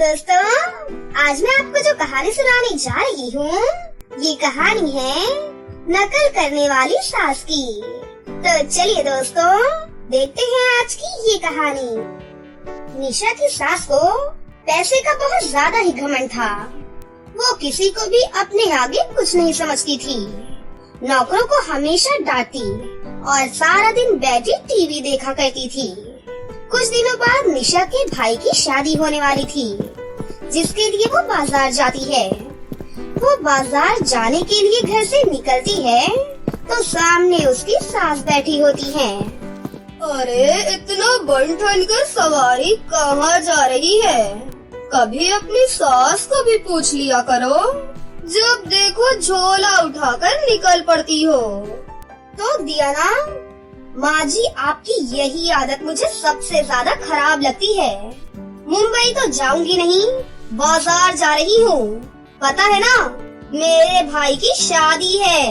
दोस्तों, आज मैं आपको जो कहानी सुनाने जा रही हूँ, ये कहानी है नकल करने वाली सास की। तो चलिए दोस्तों, देखते हैं आज की ये कहानी। निशा की सास को पैसे का बहुत ज्यादा ही घमंड था। वो किसी को भी अपने आगे कुछ नहीं समझती थी। नौकरों को हमेशा डांटती और सारा दिन बैठी टीवी देखा करती थी। कुछ दिनों बाद निशा के भाई की शादी होने वाली थी, जिसके लिए वो बाजार जाती है। वो बाजार जाने के लिए घर से निकलती है तो सामने उसकी सास बैठी होती है। अरे इतना बन ठन कर सवारी कहाँ जा रही है? कभी अपनी सास को भी पूछ लिया करो। जब देखो झोला उठाकर निकल पड़ती हो। तो दिया ना माँ जी, आपकी यही आदत मुझे सबसे ज्यादा खराब लगती है। मुंबई तो जाऊंगी नहीं, बाजार जा रही हूँ। पता है ना, मेरे भाई की शादी है।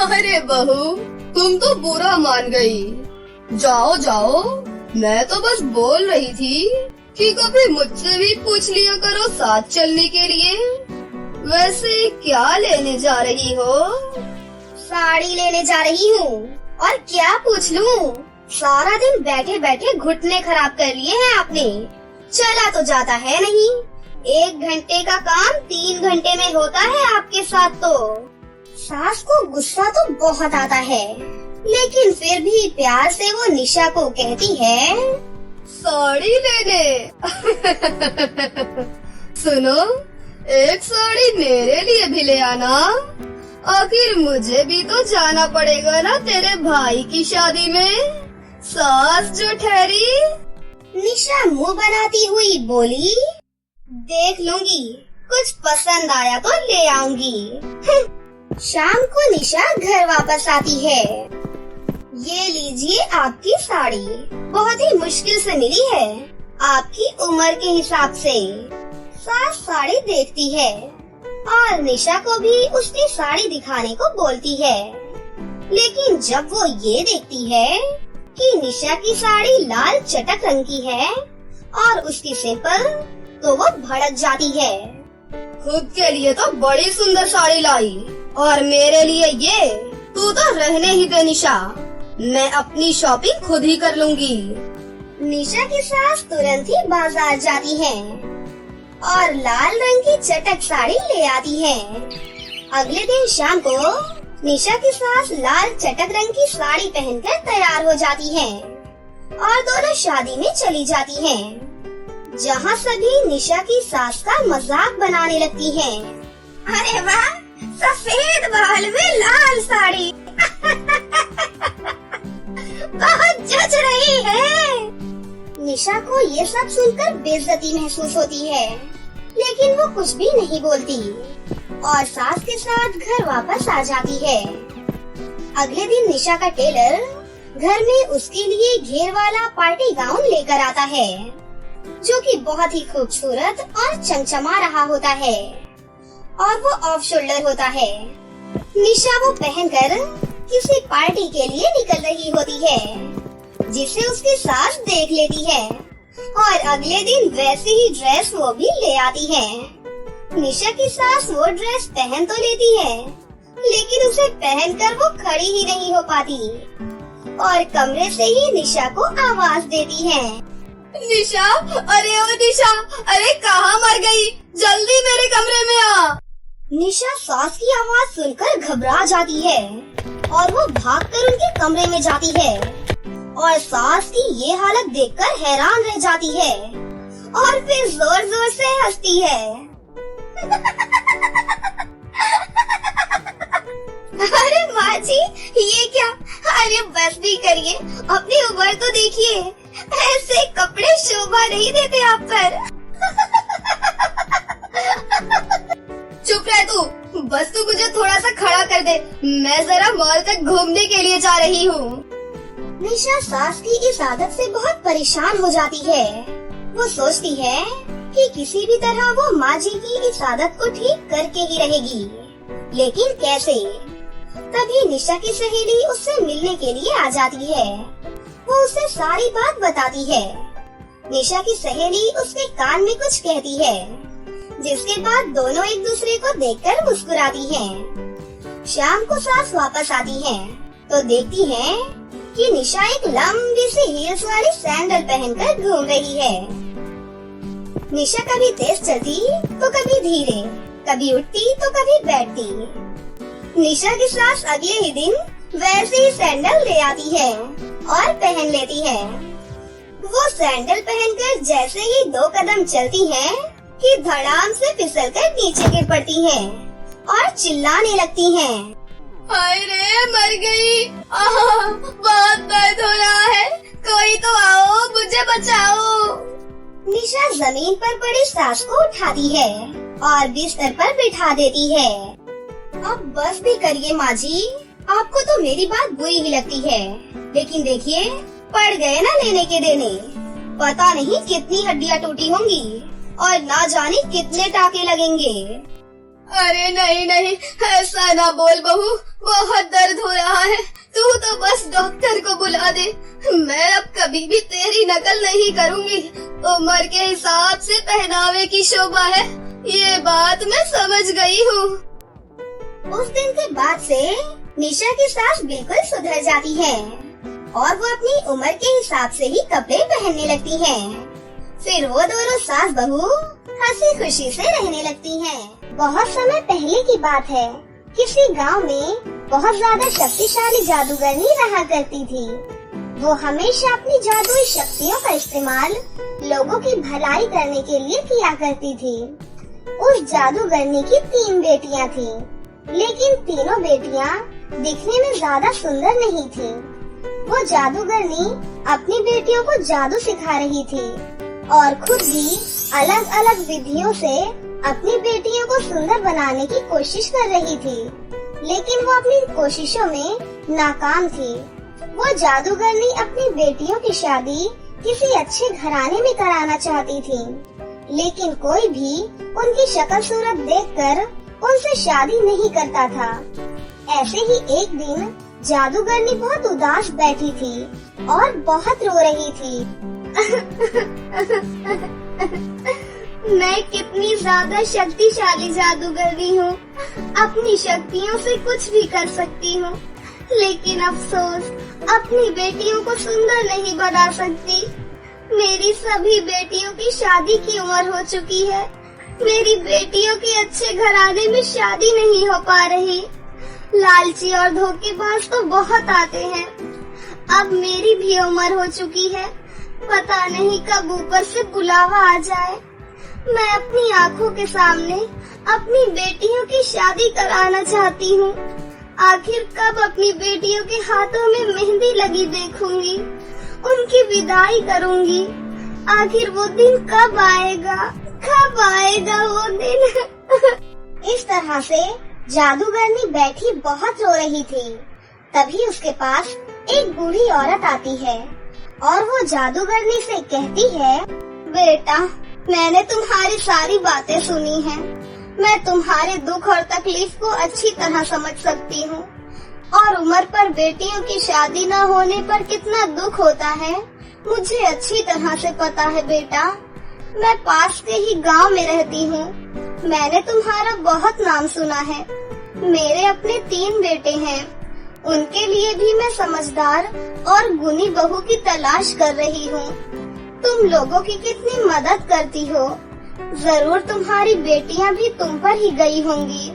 अरे बहू, तुम तो बुरा मान गई। जाओ जाओ, मैं तो बस बोल रही थी कि कभी मुझसे भी पूछ लिया करो साथ चलने के लिए। वैसे क्या लेने जा रही हो? साड़ी लेने जा रही हूँ। और क्या पूछ लूं? सारा दिन बैठे बैठे घुटने खराब कर लिए हैं आपने। चला तो जाता है नहीं। 1 घंटे का काम 3 घंटे में होता है आपके साथ। तो सास को गुस्सा तो बहुत आता है, लेकिन फिर भी प्यार से वो निशा को कहती है, साड़ी लेने। सुनो, एक साड़ी मेरे लिए भी ले आना। आखिर मुझे भी तो जाना पड़ेगा ना तेरे भाई की शादी में। सास जो ठहरी। निशा मुंह बनाती हुई बोली, देख लूंगी, कुछ पसंद आया तो ले आऊंगी। शाम को निशा घर वापस आती है। ये लीजिए आपकी साड़ी, बहुत ही मुश्किल से मिली है, आपकी उम्र के हिसाब से। सास साड़ी देखती है और निशा को भी उसकी साड़ी दिखाने को बोलती है। लेकिन जब वो ये देखती है कि निशा की साड़ी लाल चटक रंग की है और उसकी सिंपल, तो वो भड़क जाती है। खुद के लिए तो बड़ी सुंदर साड़ी लाई और मेरे लिए ये। तू तो रहने ही दे निशा, मैं अपनी शॉपिंग खुद ही कर लूंगी। निशा की सास तुरंत ही बाजार जाती है और लाल रंग की चटक साड़ी ले आती है। अगले दिन शाम को निशा की सास लाल चटक रंग की साड़ी पहनकर तैयार हो जाती है और दोनों शादी में चली जाती हैं, जहाँ सभी निशा की सास का मजाक बनाने लगती हैं। अरे वाह, सफेद बाल में लाल साड़ी। बहुत जच रही है। निशा को ये सब सुनकर बेइज्जती महसूस होती है, लेकिन वो कुछ भी नहीं बोलती और सास के साथ घर वापस आ जाती है। अगले दिन निशा का टेलर घर में उसके लिए घेर वाला पार्टी गाउन लेकर आता है, जो कि बहुत ही खूबसूरत और चमचमा रहा होता है और वो ऑफ शोल्डर होता है। निशा वो पहनकर किसी पार्टी के लिए निकल रही होती है, जिसे उसकी सास देख लेती है और अगले दिन वैसी ही ड्रेस वो भी ले आती है। निशा की सास वो ड्रेस पहन तो लेती है, लेकिन उसे पहनकर वो खड़ी ही नहीं हो पाती और कमरे से ही निशा को आवाज देती है, निशा, अरे ओ निशा, अरे कहाँ मर गई? जल्दी मेरे कमरे में आ। निशा सास की आवाज सुनकर घबरा जाती है और वो भागकर उनके कमरे में जाती है और सास की ये हालत देखकर हैरान रह जाती है और फिर जोर जोर से हंसती है। अरे माँ जी, ये क्या? अरे बस भी करिए, अपनी उम्र तो देखिए, ऐसे कपड़े शोभा नहीं देते आप पर। चुप रह तू, बस तू मुझे थोड़ा सा खड़ा कर दे, मैं जरा मॉल तक घूमने के लिए जा रही हूँ। निशा सास की इस आदत से बहुत परेशान हो जाती है। वो सोचती है कि किसी भी तरह वो माँ जी की इस आदत को ठीक करके ही रहेगी, लेकिन कैसे? तभी निशा की सहेली उससे मिलने के लिए आ जाती है। वो उसे सारी बात बताती है। निशा की सहेली उसके कान में कुछ कहती है, जिसके बाद दोनों एक दूसरे को देखकर मुस्कुराती हैं। शाम को सास वापस आती हैं, तो देखती हैं कि निशा एक लंबी सी हील्स वाली सैंडल पहनकर घूम रही है। निशा कभी तेज चलती तो कभी धीरे, कभी उठती तो कभी बैठती। निशा की सास अगले ही दिन वैसे ही सैंडल ले आती है और पहन लेती है। वो सैंडल पहनकर जैसे ही 2 कदम चलती है कि धड़ाम से फिसलकर नीचे गिर पड़ती है और चिल्लाने लगती हैं। हाय रे, मर गई। बहुत दर्द हो रहा है, कोई तो आओ, मुझे बचाओ। निशा जमीन पर पड़ी सास को उठाती है और बिस्तर पर बिठा देती है। अब बस भी करिए माँ जी, आपको तो मेरी बात बुरी ही लगती है, लेकिन देखिए पड़ गए ना लेने के देने। पता नहीं कितनी हड्डियाँ टूटी होंगी और ना जाने कितने टाके लगेंगे। अरे नहीं नहीं, ऐसा ना बोल बहू, बहुत दर्द हो रहा है। तू तो बस डॉक्टर को बुला दे। मैं अब कभी भी तेरी नकल नहीं करूँगी। उम्र के हिसाब से पहनावे की शोभा है, ये बात मैं समझ गई हूँ। उस दिन के बाद से निशा की सास बिल्कुल सुधर जाती है और वो अपनी उम्र के हिसाब से ही कपड़े पहनने लगती हैं। फिर वो दोनों सास बहू हंसी खुशी से रहने लगती हैं। बहुत समय पहले की बात है, किसी गांव में बहुत ज्यादा शक्तिशाली जादूगरनी रहा करती थी। वो हमेशा अपनी जादुई शक्तियों का इस्तेमाल लोगों की भलाई करने के लिए किया करती थी। उस जादूगरनी की 3 बेटियां थीं, लेकिन तीनों बेटियां दिखने में ज्यादा सुंदर नहीं थी। वो जादूगरनी अपनी बेटियों को जादू सिखा रही थी और खुद भी अलग अलग विधियों से अपनी बेटियों को सुंदर बनाने की कोशिश कर रही थी, लेकिन वो अपनी कोशिशों में नाकाम थी। वो जादूगरनी अपनी बेटियों की शादी किसी अच्छे घराने में कराना चाहती थी, लेकिन कोई भी उनकी शक्ल सूरत देखकर उनसे शादी नहीं करता था। ऐसे ही एक दिन जादूगरनी बहुत उदास बैठी थी और बहुत रो रही थी। मैं कितनी ज्यादा शक्तिशाली जादूगरनी हूँ, अपनी शक्तियों से कुछ भी कर सकती हूँ, लेकिन अफसोस अपनी बेटियों को सुंदर नहीं बना सकती। मेरी सभी बेटियों की शादी की उम्र हो चुकी है, मेरी बेटियों की अच्छे घराने में शादी नहीं हो पा रही। लालची और धोखेबाज तो बहुत आते हैं। अब मेरी भी उम्र हो चुकी है, पता नहीं कब ऊपर से बुलावा आ जाए। मैं अपनी आँखों के सामने अपनी बेटियों की शादी कराना चाहती हूँ। आखिर कब अपनी बेटियों के हाथों में मेहंदी लगी देखूंगी, उनकी विदाई करूंगी। आखिर वो दिन कब आएगा, कब आएगा वो दिन। इस तरह से जादूगरनी बैठी बहुत रो रही थी। तभी उसके पास एक बूढ़ी औरत आती है और वो जादूगरनी से कहती है, बेटा, मैंने तुम्हारी सारी बातें सुनी हैं। मैं तुम्हारे दुख और तकलीफ को अच्छी तरह समझ सकती हूँ और उम्र पर बेटियों की शादी न होने पर कितना दुख होता है मुझे अच्छी तरह से पता है बेटा। मैं पास के ही गांव में रहती हूँ। मैंने तुम्हारा बहुत नाम सुना है। मेरे अपने 3 बेटे हैं, उनके लिए भी मैं समझदार और गुणी बहू की तलाश कर रही हूँ। तुम लोगों की कितनी मदद करती हो, जरूर तुम्हारी बेटियाँ भी तुम पर ही गई होंगी।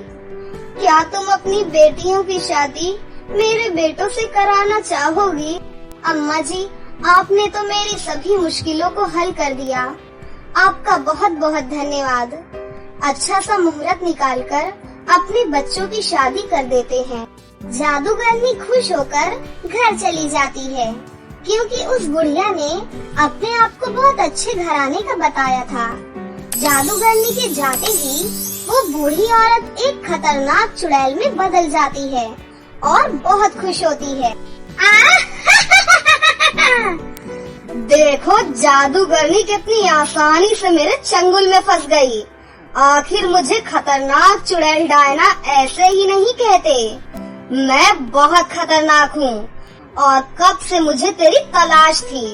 क्या तुम अपनी बेटियों की शादी मेरे बेटों से कराना चाहोगी? अम्मा जी, आपने तो मेरी सभी मुश्किलों को हल कर दिया। आपका बहुत बहुत धन्यवाद। अच्छा सा मुहूर्त निकालकर अपने बच्चों की शादी कर देते हैं। जादूगरनी खुश होकर घर चली जाती है, क्योंकि उस बुढ़िया ने अपने आप को बहुत अच्छे घराने का बताया था। जादूगरनी के जाते ही वो बूढ़ी औरत एक खतरनाक चुड़ैल में बदल जाती है और बहुत खुश होती है। देखो, जादूगरनी कितनी आसानी से मेरे चंगुल में फंस गई। आखिर मुझे खतरनाक चुड़ैल डायना ऐसे ही नहीं कहते। मैं बहुत खतरनाक हूँ और कब से मुझे तेरी तलाश थी।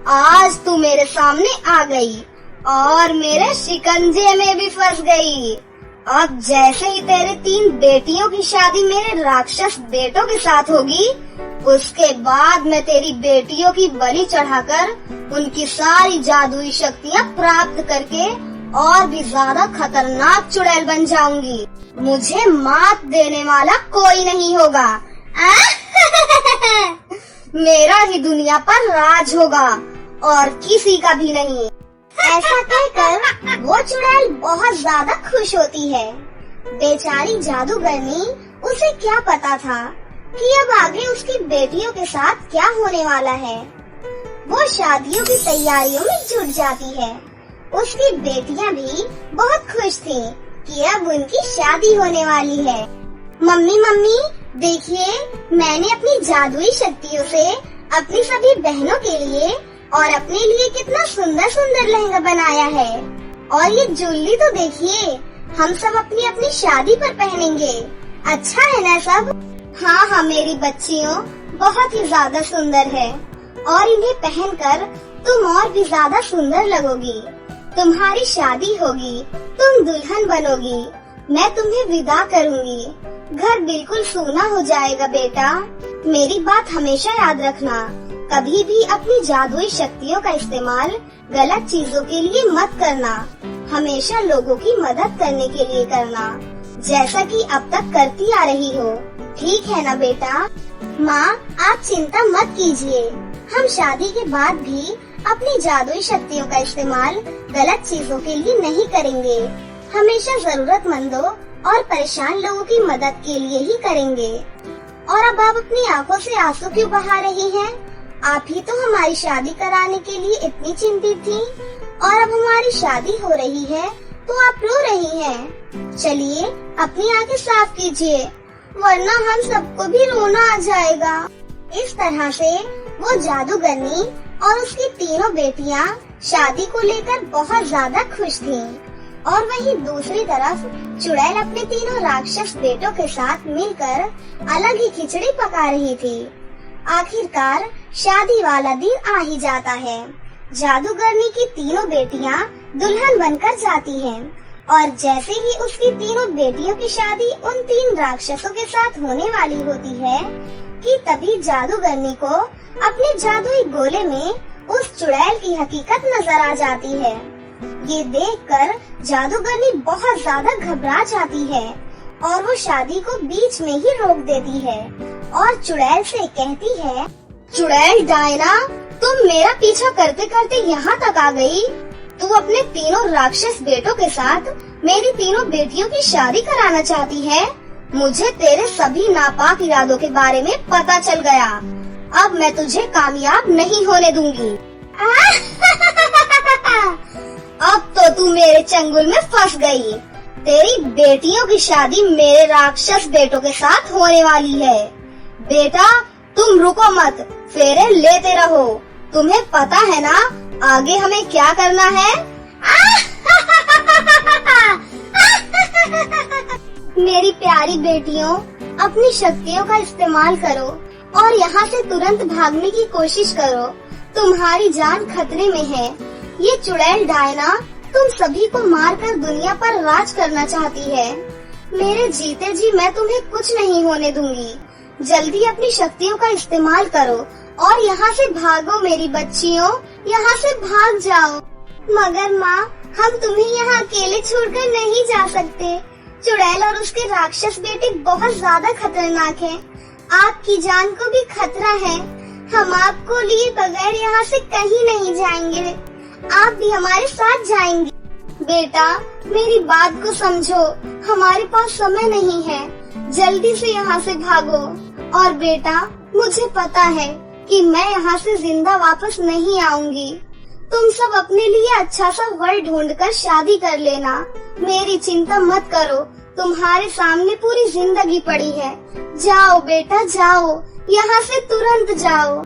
आज तू मेरे सामने आ गई और मेरे शिकंजे में भी फंस गई। अब जैसे ही तेरे 3 बेटियों की शादी मेरे राक्षस बेटों के साथ होगी, उसके बाद मैं तेरी बेटियों की बलि चढ़ाकर उनकी सारी जादुई शक्तियाँ प्राप्त करके और भी ज्यादा खतरनाक चुड़ैल बन जाऊंगी। मुझे मात देने वाला कोई नहीं होगा। मेरा ही दुनिया पर राज होगा और किसी का भी नहीं। ऐसा कहकर वो चुड़ैल बहुत ज्यादा खुश होती है। बेचारी जादूगरनी, उसे क्या पता था कि अब आगे उसकी बेटियों के साथ क्या होने वाला है। वो शादियों की तैयारियों में जुट जाती है। उसकी बेटियां भी बहुत खुश थीं कि अब उनकी शादी होने वाली है। मम्मी मम्मी देखिए, मैंने अपनी जादुई शक्तियों से अपनी सभी बहनों के लिए और अपने लिए कितना सुंदर सुंदर लहंगा बनाया है। और ये ज्वेलरी तो देखिए, हम सब अपनी अपनी शादी पर पहनेंगे। अच्छा है ना सब? हाँ हाँ मेरी बच्चियों, बहुत ही ज्यादा सुंदर है और इन्हें पहनकर तुम और भी ज्यादा सुंदर लगोगी। तुम्हारी शादी होगी, तुम दुल्हन बनोगी, मैं तुम्हें विदा करूंगी। घर बिल्कुल सूना हो जाएगा बेटा। मेरी बात हमेशा याद रखना, कभी भी अपनी जादुई शक्तियों का इस्तेमाल गलत चीजों के लिए मत करना। हमेशा लोगों की मदद करने के लिए करना, जैसा कि अब तक करती आ रही हो। ठीक है ना बेटा? माँ, आप चिंता मत कीजिए, हम शादी के बाद भी अपनी जादुई शक्तियों का इस्तेमाल गलत चीजों के लिए नहीं करेंगे। हमेशा जरूरतमंदों और परेशान लोगों की मदद के लिए ही करेंगे। और अब आप अपनी आंखों से आंसू क्यों बहा रही हैं? आप ही तो हमारी शादी कराने के लिए इतनी चिंतित थी और अब हमारी शादी हो रही है तो आप रो रही हैं। चलिए अपनी आंखें साफ कीजिए, वरना हम सबको भी रोना आ जाएगा। इस तरह से वो जादूगरनी और उसकी 3 बेटियां शादी को लेकर बहुत ज्यादा खुश थीं। और वहीं दूसरी तरफ चुड़ैल अपने 3 राक्षस बेटों के साथ मिलकर अलग ही खिचड़ी पका रही थी। आखिरकार शादी वाला दिन आ ही जाता है। जादूगरनी की 3 बेटियां दुल्हन बनकर जाती हैं और जैसे ही उसकी 3 बेटियों की शादी उन 3 राक्षसों के साथ होने वाली होती है कि तभी जादूगरनी को अपने जादुई गोले में उस चुड़ैल की हकीकत नजर आ जाती है। ये देखकर जादूगरनी बहुत ज्यादा घबरा जाती है और वो शादी को बीच में ही रोक देती है और चुड़ैल से कहती है, चुड़ैल डायना, तुम मेरा पीछा करते करते यहाँ तक आ गई। तू अपने 3 राक्षस बेटों के साथ मेरी 3 बेटियों की शादी कराना चाहती है। मुझे तेरे सभी नापाक इरादों के बारे में पता चल गया। अब मैं तुझे कामयाब नहीं होने दूंगी। अब तो तू मेरे चंगुल में फंस गई। तेरी बेटियों की शादी मेरे राक्षस बेटों के साथ होने वाली है। बेटा, तुम रुको मत, फेरे लेते रहो। तुम्हें पता है ना आगे हमें क्या करना है? मेरी प्यारी बेटियों, अपनी शक्तियों का इस्तेमाल करो और यहाँ से तुरंत भागने की कोशिश करो। तुम्हारी जान खतरे में है। ये चुड़ैल डायना तुम सभी को मारकर दुनिया पर राज करना चाहती है। मेरे जीते जी मैं तुम्हें कुछ नहीं होने दूंगी। जल्दी अपनी शक्तियों का इस्तेमाल करो और यहाँ से भागो मेरी बच्चियों, यहाँ से भाग जाओ। मगर माँ, हम तुम्हें यहाँ अकेले छोड़कर नहीं जा सकते। चुड़ैल और उसके राक्षस बेटे बहुत ज्यादा खतरनाक हैं। आपकी जान को भी खतरा है। हम आपको लिए बगैर यहाँ से कहीं नहीं जाएंगे। आप भी हमारे साथ जाएंगे। बेटा, मेरी बात को समझो, हमारे पास समय नहीं है। जल्दी से यहाँ से भागो। और बेटा, मुझे पता है कि मैं यहाँ से जिंदा वापस नहीं आऊंगी। तुम सब अपने लिए अच्छा सा वर ढूंढकर शादी कर लेना। मेरी चिंता मत करो, तुम्हारे सामने पूरी जिंदगी पड़ी है। जाओ बेटा जाओ, यहाँ से तुरंत जाओ।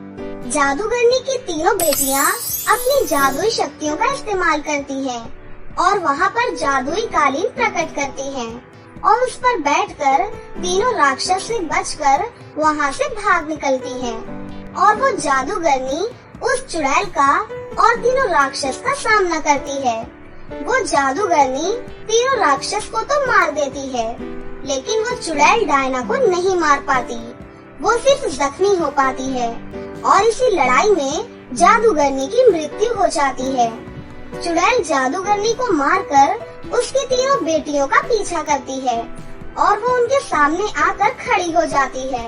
जादूगरनी की 3 बेटियाँ अपनी जादुई शक्तियों का इस्तेमाल करती हैं और वहाँ पर जादुई कालीन प्रकट करती हैं और उस पर बैठकर 3 राक्षस से बचकर वहाँ से भाग निकलती हैं। और वो जादूगरनी उस चुड़ैल का और तीनों राक्षस का सामना करती है। वो जादूगरनी तीनों राक्षस को तो मार देती है, लेकिन वो चुड़ैल डायना को नहीं मार पाती। वो सिर्फ जख्मी हो पाती है और इसी लड़ाई में जादूगरनी की मृत्यु हो जाती है। चुड़ैल जादूगरनी को मारकर उसकी तीनों बेटियों का पीछा करती है और वो उनके सामने आकर खड़ी हो जाती है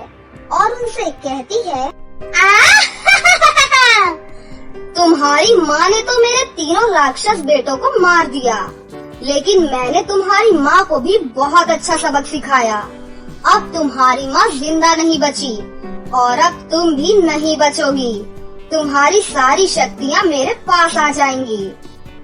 और उनसे कहती है, तुम्हारी माँ ने तो मेरे तीनों राक्षस बेटों को मार दिया, लेकिन मैंने तुम्हारी माँ को भी बहुत अच्छा सबक सिखाया। अब तुम्हारी माँ जिंदा नहीं बची और अब तुम भी नहीं बचोगी। तुम्हारी सारी शक्तियाँ मेरे पास आ जाएंगी।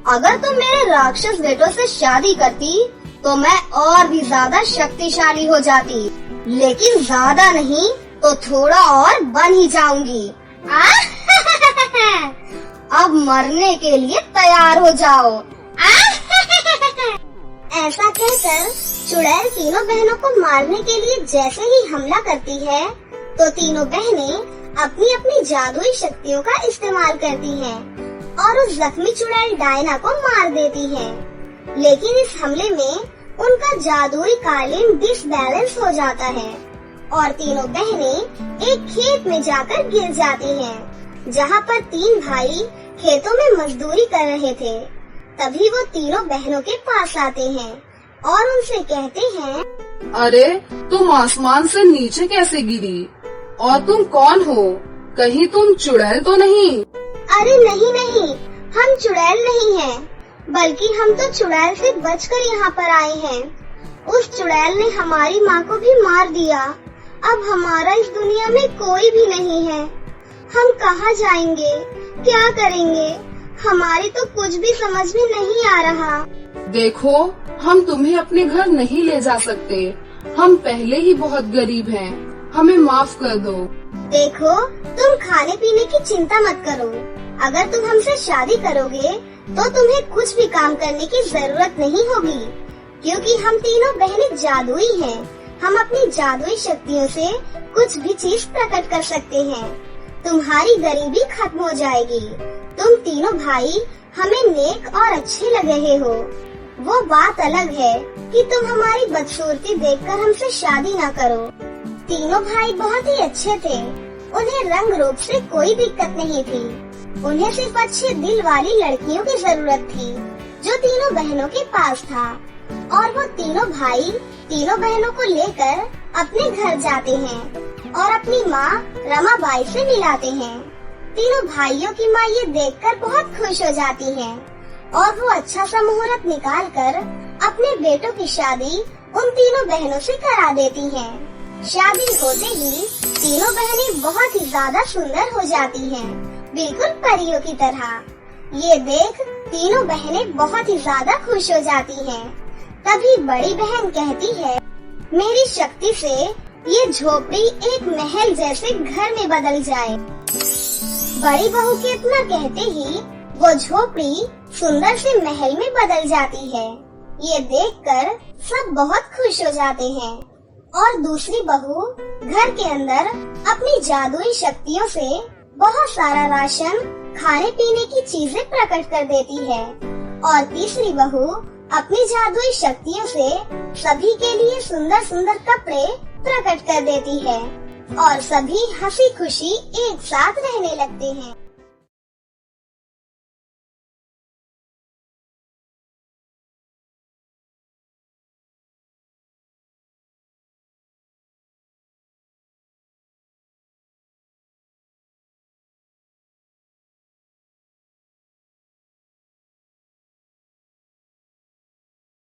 अगर तुम मेरे राक्षस बेटों से शादी करती तो मैं और भी ज्यादा शक्तिशाली हो जाती, लेकिन ज्यादा नहीं तो थोड़ा और बन ही जाऊंगी। अब मरने के लिए तैयार हो जाओ। ऐसा कहकर चुड़ैल तीनों बहनों को मारने के लिए जैसे ही हमला करती है, तो तीनों बहनें अपनी अपनी जादुई शक्तियों का इस्तेमाल करती हैं और उस जख्मी चुड़ैल डायना को मार देती हैं। लेकिन इस हमले में उनका जादुई कालीन डिसबैलेंस हो जाता है और तीनों बहनें एक खेत में जाकर गिर जाती हैं, जहाँ पर तीन भाई खेतों में मजदूरी कर रहे थे। तभी वो तीनों बहनों के पास आते हैं और उनसे कहते हैं, अरे तुम आसमान से नीचे कैसे गिरी और तुम कौन हो? कहीं तुम चुड़ैल तो नहीं? अरे नहीं नहीं, हम चुड़ैल नहीं हैं, बल्कि हम तो चुड़ैल से बचकर यहाँ पर आए हैं। उस चुड़ैल ने हमारी माँ को भी मार दिया। अब हमारा इस दुनिया में कोई भी नहीं है। हम कहाँ जाएंगे, क्या करेंगे? हमारी तो कुछ भी समझ में नहीं आ रहा। देखो, हम तुम्हें अपने घर नहीं ले जा सकते। हम पहले ही बहुत गरीब हैं। हमें माफ कर दो। देखो, तुम खाने पीने की चिंता मत करो। अगर तुम हमसे शादी करोगे तो तुम्हें कुछ भी काम करने की जरूरत नहीं होगी, क्योंकि हम तीनों बहनें जादुई हैं। हम अपनी जादुई शक्तियों से कुछ भी चीज प्रकट कर सकते हैं। तुम्हारी गरीबी खत्म हो जाएगी। तुम तीनों भाई हमें नेक और अच्छे लग रहे हो। वो बात अलग है कि तुम हमारी बदसूरती देखकर हमसे शादी ना करो। तीनों भाई बहुत ही अच्छे थे। उन्हें रंग रूप से कोई दिक्कत नहीं थी। उन्हें सिर्फ अच्छे दिल वाली लड़कियों की जरूरत थी, जो तीनों बहनों के पास था। और वो तीनों भाई तीनों बहनों को लेकर अपने घर जाते हैं और अपनी माँ रमाबाई से मिलाते हैं। तीनों भाइयों की माँ ये देखकर बहुत खुश हो जाती है और वो अच्छा सा मुहूर्त निकाल कर अपने बेटों की शादी उन तीनों बहनों से करा देती हैं। शादी होते ही तीनों बहनें बहुत ही ज्यादा सुंदर हो जाती हैं, बिल्कुल परियों की तरह। ये देख तीनों बहनें बहुत ही ज्यादा खुश हो जाती हैं। तभी बड़ी बहन कहती है, मेरी शक्ति से ये झोपड़ी एक महल जैसे घर में बदल जाए। बड़ी बहू के इतना कहते ही वो झोपड़ी सुंदर से महल में बदल जाती है। ये देखकर सब बहुत खुश हो जाते हैं और दूसरी बहू घर के अंदर अपनी जादुई शक्तियों से बहुत सारा राशन, खाने पीने की चीजें प्रकट कर देती है और तीसरी बहू अपनी जादुई शक्तियों से सभी के लिए सुंदर सुंदर कपड़े प्रकट कर देती है और सभी हंसी खुशी एक साथ रहने लगते हैं।